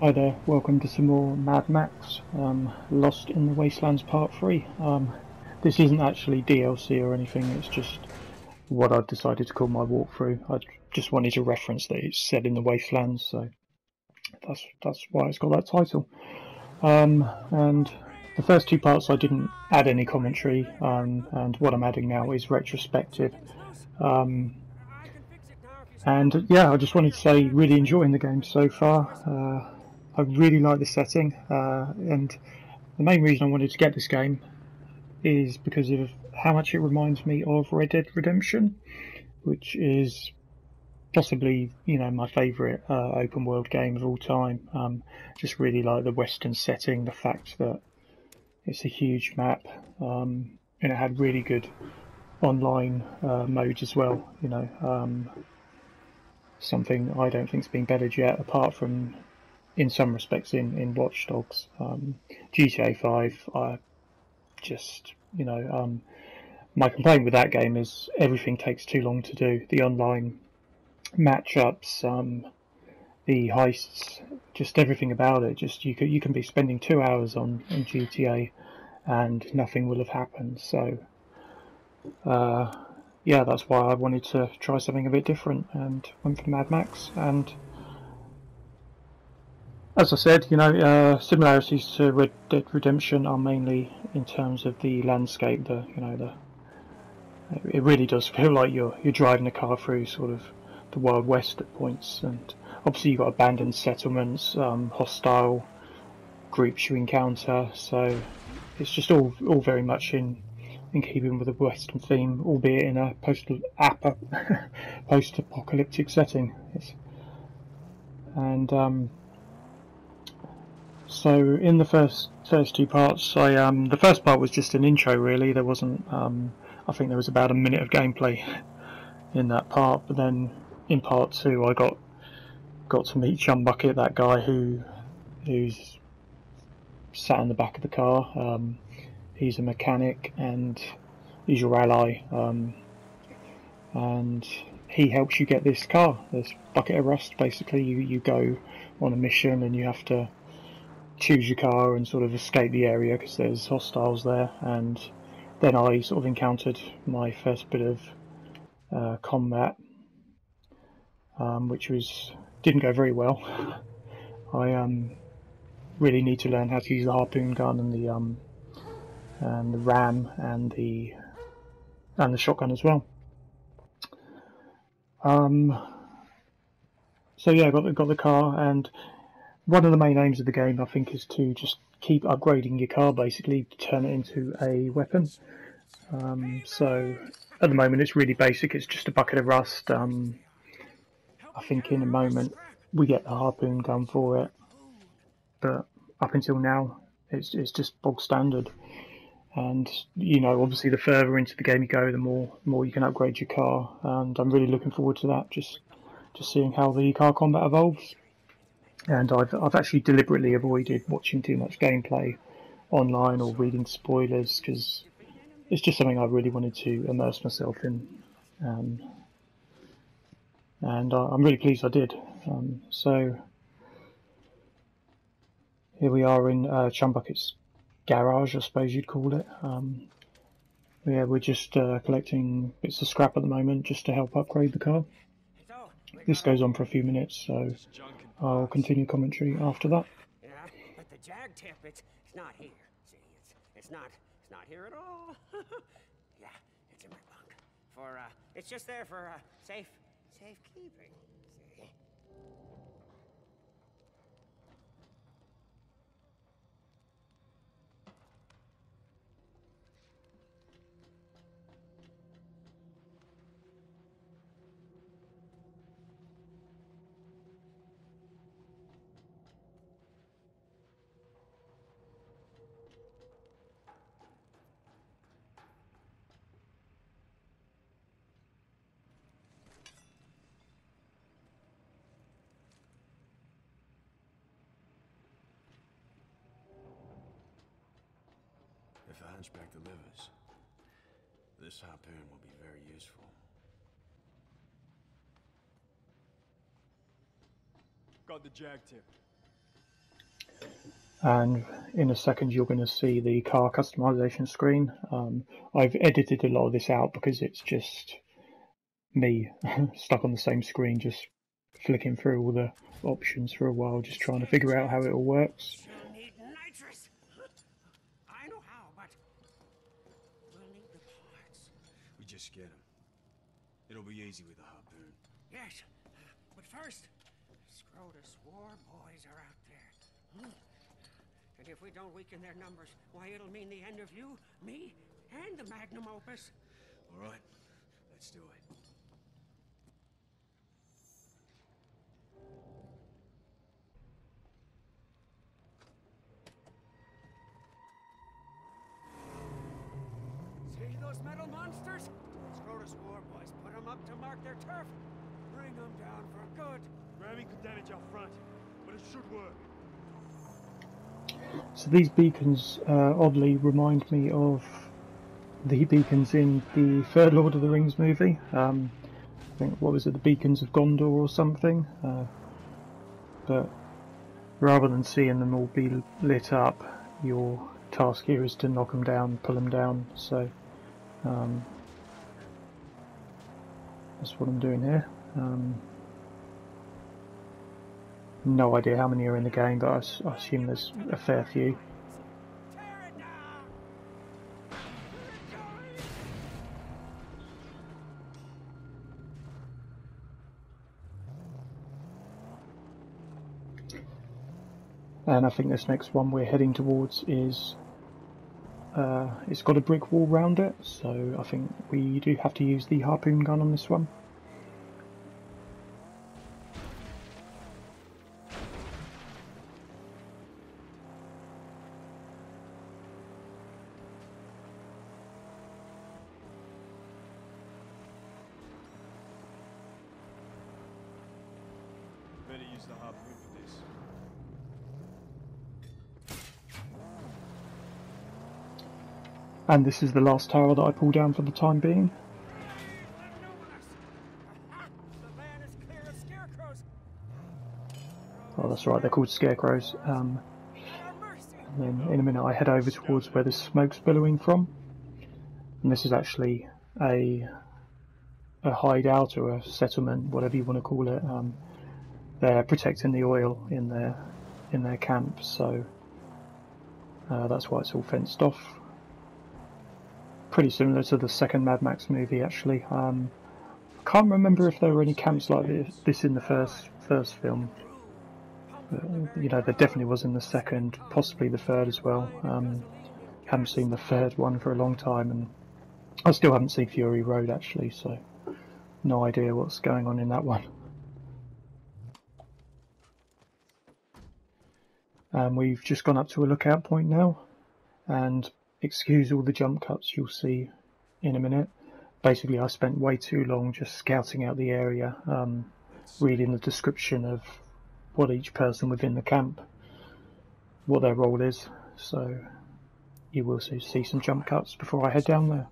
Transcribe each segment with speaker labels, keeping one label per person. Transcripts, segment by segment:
Speaker 1: Hi there, welcome to some more Mad Max, Lost in the Wastelands Part 3. This isn't actually DLC or anything, it's just what I've decided to call my walkthrough. I just wanted to reference that it's set in the Wastelands, so that's why it's got that title. And the first two parts I didn't add any commentary, and what I'm adding now is retrospective. And yeah, I just wanted to say, really enjoying the game so far. I really like the setting, and the main reason I wanted to get this game is because of how much it reminds me of Red Dead Redemption, which is possibly, my favourite open world game of all time. Just really like the Western setting, the fact that it's a huge map, and it had really good online modes as well. Something I don't think's been bettered yet, apart from in some respects in Watch Dogs. GTA 5, I just, my complaint with that game is everything takes too long to do. The online matchups, the heists, just everything about it. Just you can be spending 2 hours on GTA and nothing will have happened. So yeah, that's why I wanted to try something a bit different and went for Mad Max. And as I said, similarities to Red Dead Redemption are mainly in terms of the landscape. It really does feel like you're driving a car through sort of the Wild West at points, and obviously you've got abandoned settlements, hostile groups you encounter. So it's just all very much in keeping with the Western theme, albeit in a post-apocalyptic setting. And so in the first two parts, the first part was just an intro. Really, there wasn't. I think there was about a minute of gameplay in that part, but then in part two, I got to meet Chum Bucket, that guy who's sat in the back of the car. He's a mechanic and he's your ally, and he helps you get this car, this bucket of rust. Basically, you go on a mission and you have to choose your car and sort of escape the area because there's hostiles there. And then I sort of encountered my first bit of combat, which didn't go very well. I really need to learn how to use the harpoon gun and the ram and the shotgun as well. So yeah, got the car, and one of the main aims of the game, I think, is to just keep upgrading your car, basically to turn it into a weapon. So at the moment it's really basic, it's just a bucket of rust. I think in a moment we get the harpoon gun for it, but up until now it's just bog standard. And obviously the further into the game you go, the more you can upgrade your car, and I'm really looking forward to that, just seeing how the car combat evolves. And I've actually deliberately avoided watching too much gameplay online or reading spoilers, because it's just something I really wanted to immerse myself in, and I'm really pleased I did. So here we are in Chumbucket's garage, I suppose you'd call it. Yeah, we're just collecting bits of scrap at the moment just to help upgrade the car. This goes on for a few minutes, so I'll continue commentary after that.
Speaker 2: Yeah, but the jag tip, it's not here. See, it's not here at all. Yeah, it's in my bunk. It's just there for safekeeping. See.
Speaker 3: If the hunchback delivers, this harpoon will be very useful.
Speaker 4: Got the jag tip.
Speaker 1: and in a second you're going to see the car customization screen. I've edited a lot of this out because it's just me stuck on the same screen, just flicking through all the options for a while, just trying to figure out how it all works.
Speaker 2: She'll need nitrous. I know how, but we'll need the parts.
Speaker 3: We just get them. It'll be easy with a harpoon.
Speaker 2: Yes, but first, Scrotus war boys are out there. And if we don't weaken their numbers, why, it'll mean the end of you, me, and the magnum opus.
Speaker 3: All right, let's do it.
Speaker 2: See those metal monsters? Scrotus war boys put them up to mark their turf. Bring them down for good.
Speaker 4: Ramming could damage our front, but it should work.
Speaker 1: So these beacons oddly remind me of the beacons in the third Lord of the Rings movie. I think, what was it, the Beacons of Gondor or something? But rather than seeing them all be lit up, your task here is to knock them down, pull them down. So that's what I'm doing here. No idea how many are in the game, but I assume there's a fair few.
Speaker 2: Tear it down!
Speaker 1: And I think this next one we're heading towards is it's got a brick wall round it, so I think we do have to use the harpoon gun on this one.
Speaker 4: Better use the harpoon for this.
Speaker 1: And this is the last tower that I pull down for the time being.
Speaker 2: The land is clear of scarecrows.
Speaker 1: Oh, that's right, they're called scarecrows. And then in a minute I head over towards where the smoke's billowing from. And this is actually a hideout or a settlement, whatever you want to call it. They're protecting the oil in their camp, so that's why it's all fenced off. Pretty similar to the second Mad Max movie, actually. I can't remember if there were any camps like this in the first film. But, you know, there definitely was in the second, possibly the third as well. Haven't seen the third one for a long time, and I still haven't seen Fury Road actually, so no idea what's going on in that one. We've just gone up to a lookout point now, and excuse all the jump cuts you'll see in a minute. Basically, I spent way too long just scouting out the area, reading the description of what each person within the camp, what their role is, so you will see some jump cuts before I head down there.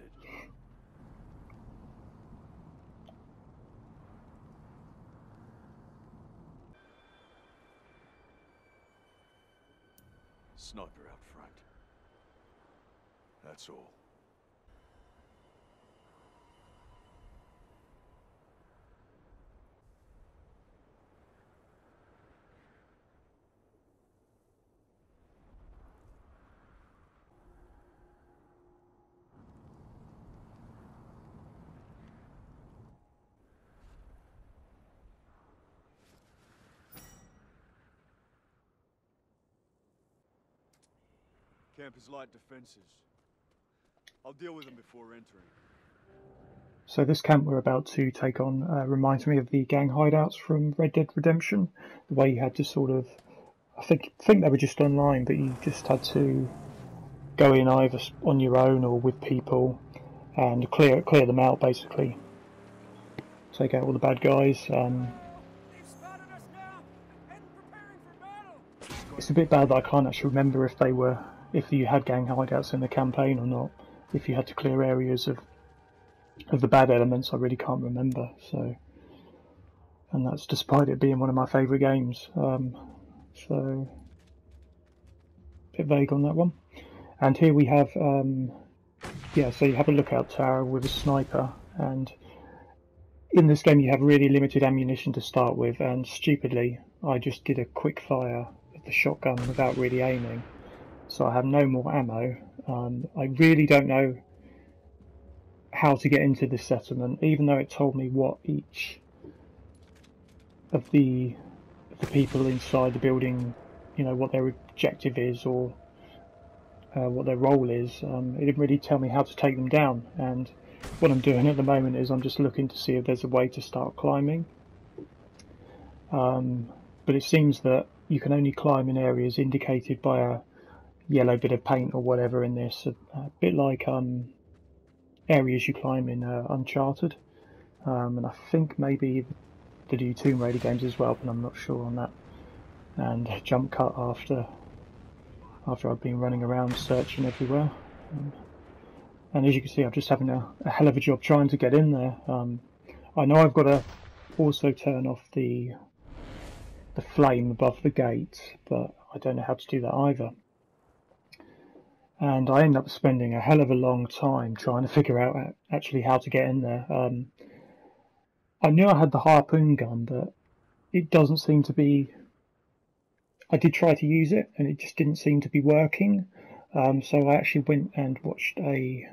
Speaker 3: Sniper out front. That's all.
Speaker 4: Camp has light defenses. I'll deal with them before entering.
Speaker 1: So this camp we're about to take on reminds me of the gang hideouts from Red Dead Redemption. The way you had to sort of, I think they were just online, but you just had to go in either on your own or with people and clear them out basically. Take out all the bad guys.
Speaker 2: They've spotted us now and preparing for battle.
Speaker 1: It's a bit bad that I can't actually remember if you had gang hideouts in the campaign or not. If you had to clear areas of the bad elements, I really can't remember. So, and that's despite it being one of my favourite games. So bit vague on that one. And here we have, yeah, so you have a lookout tower with a sniper, and in this game you have really limited ammunition to start with, and stupidly I just did a quick fire of the shotgun without really aiming, so I have no more ammo. I really don't know how to get into this settlement, even though it told me what each of the people inside the building, you know, what their objective is, or what their role is. It didn't really tell me how to take them down, and what I'm doing at the moment is I'm just looking to see if there's a way to start climbing. But it seems that you can only climb in areas indicated by a yellow bit of paint or whatever in this, a bit like areas you climb in Uncharted, and I think maybe the new Tomb Raider games as well, but I'm not sure on that. And jump cut after I've been running around searching everywhere. And as you can see, I'm just having a hell of a job trying to get in there. I know I've got to also turn off the flame above the gate, but I don't know how to do that either. And I end up spending a hell of a long time trying to figure out actually how to get in there. I knew I had the harpoon gun, but it doesn't seem to be... I did try to use it, and it just didn't seem to be working. So I actually went and watched a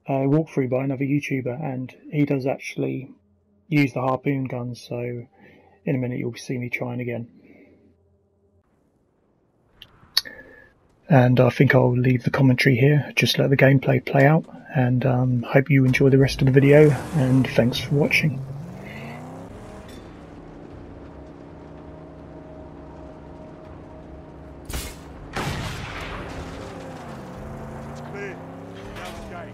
Speaker 1: walkthrough by another YouTuber, and he does actually use the harpoon gun, so in a minute you'll see me trying again. And I think I'll leave the commentary here, just let the gameplay play out, and hope you enjoy the rest of the video, and thanks for watching.
Speaker 4: Clear. Down the gate.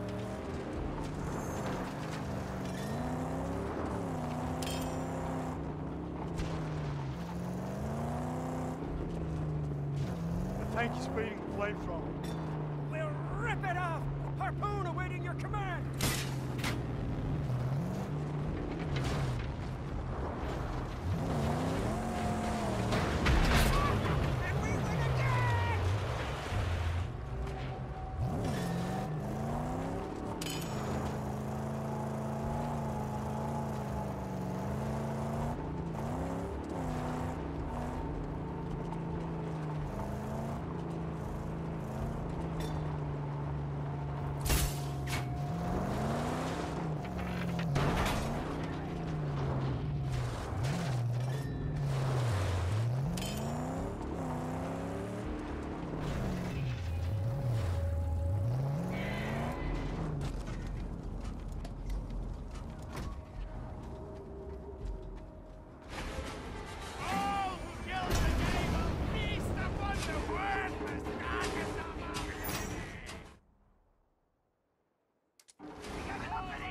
Speaker 4: The tank is speeding the flamethrower.
Speaker 2: We'll rip it off! Harpoon awaiting your command! And we win again!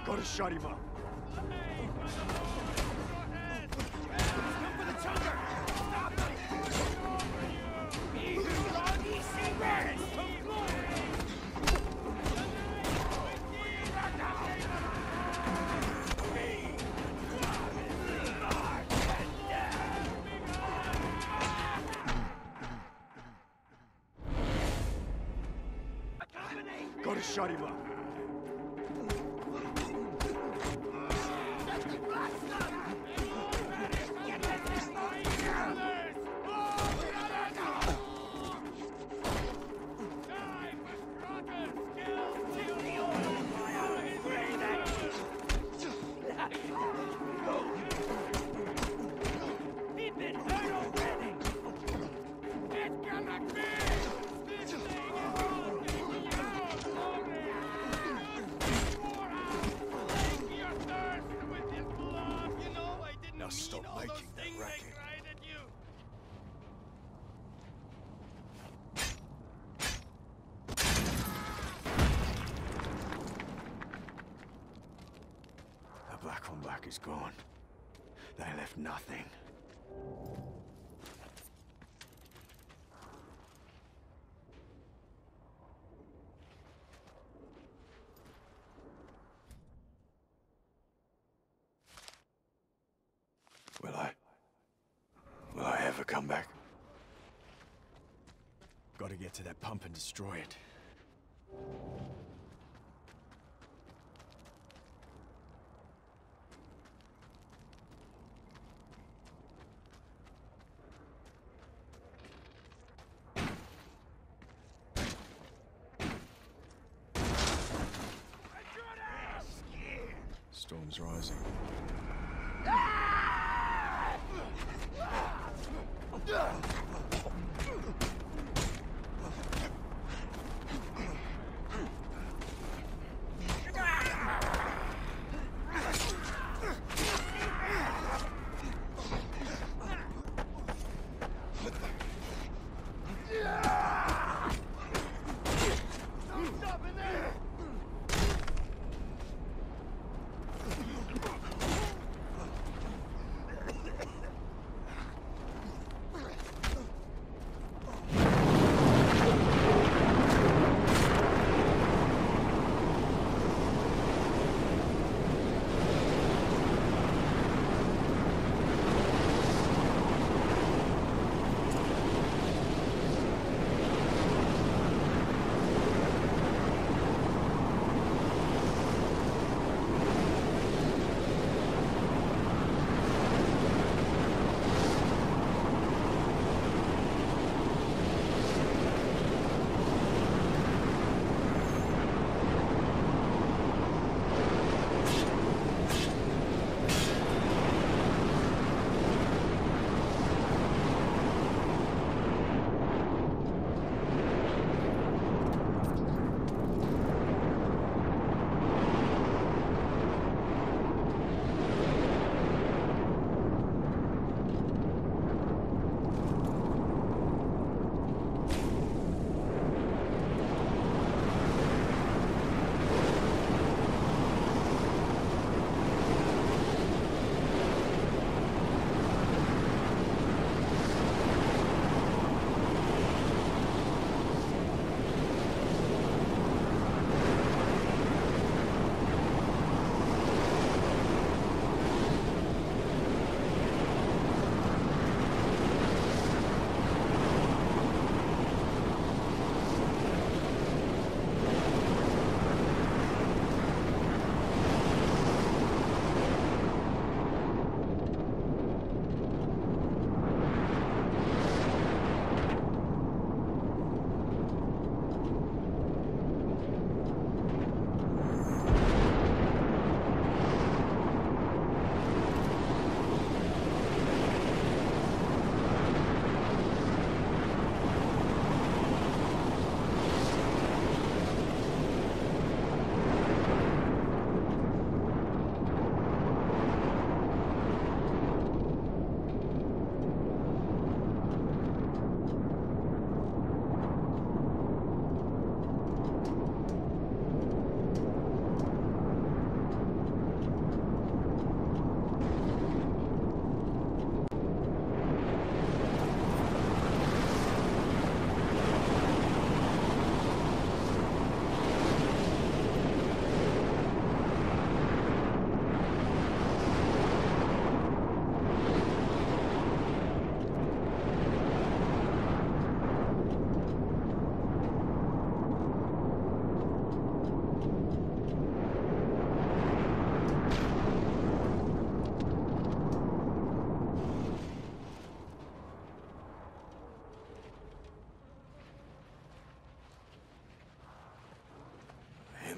Speaker 4: Gotta shut him up. Gotta shut him up. Now stop making that racket. The black on black is gone. They left nothing. Will I ever come back? get to that pump and destroy it. Storm's rising.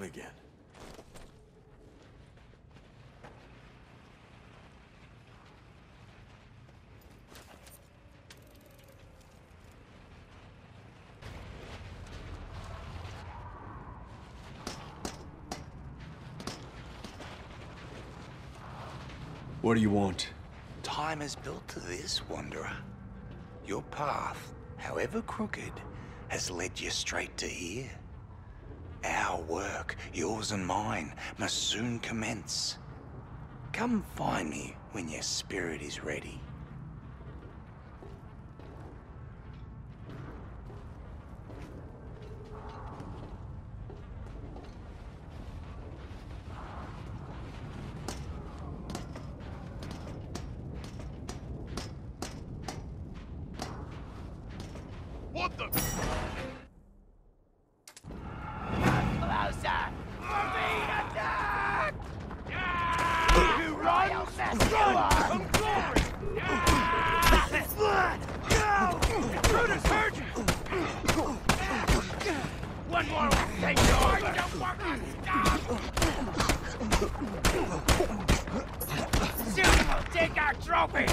Speaker 4: Again. What do you want?
Speaker 5: Time is built to this, Wanderer. Your path, however crooked, has led you straight to here. Our work, yours and mine, must soon commence. Come find me when your spirit is ready.
Speaker 4: What the?
Speaker 2: Soon we'll take our trophy!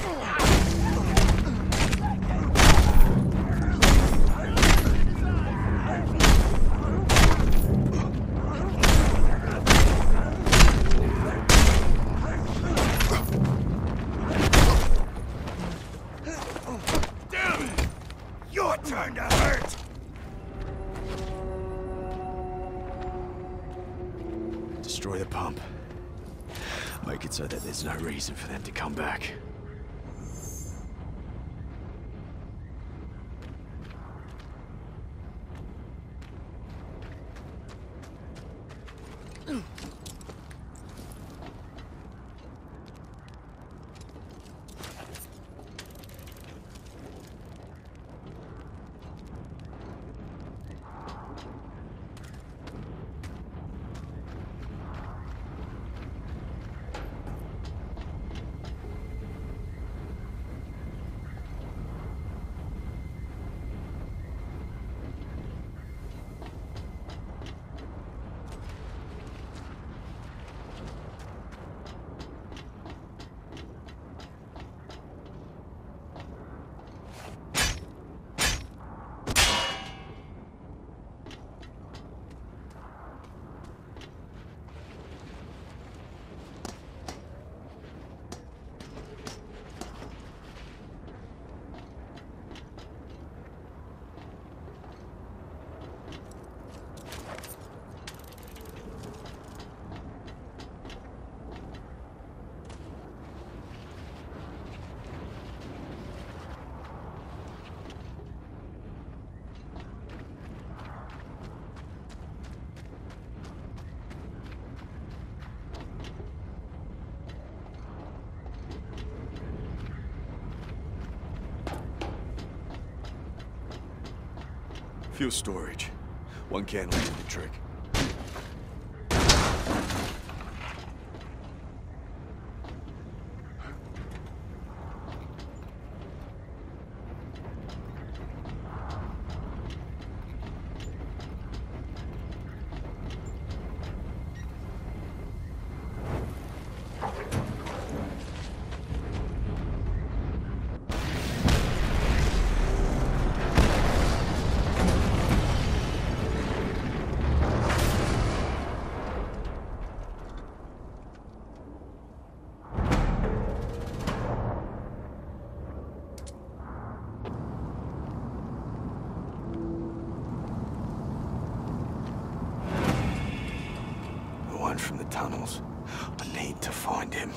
Speaker 5: Damn it! Your turn to hurt!
Speaker 4: Destroy the pump. Make it so that there's no reason for them to come back.
Speaker 3: Fuel storage. One can will do the trick.
Speaker 4: The one from the tunnels. I need to find him.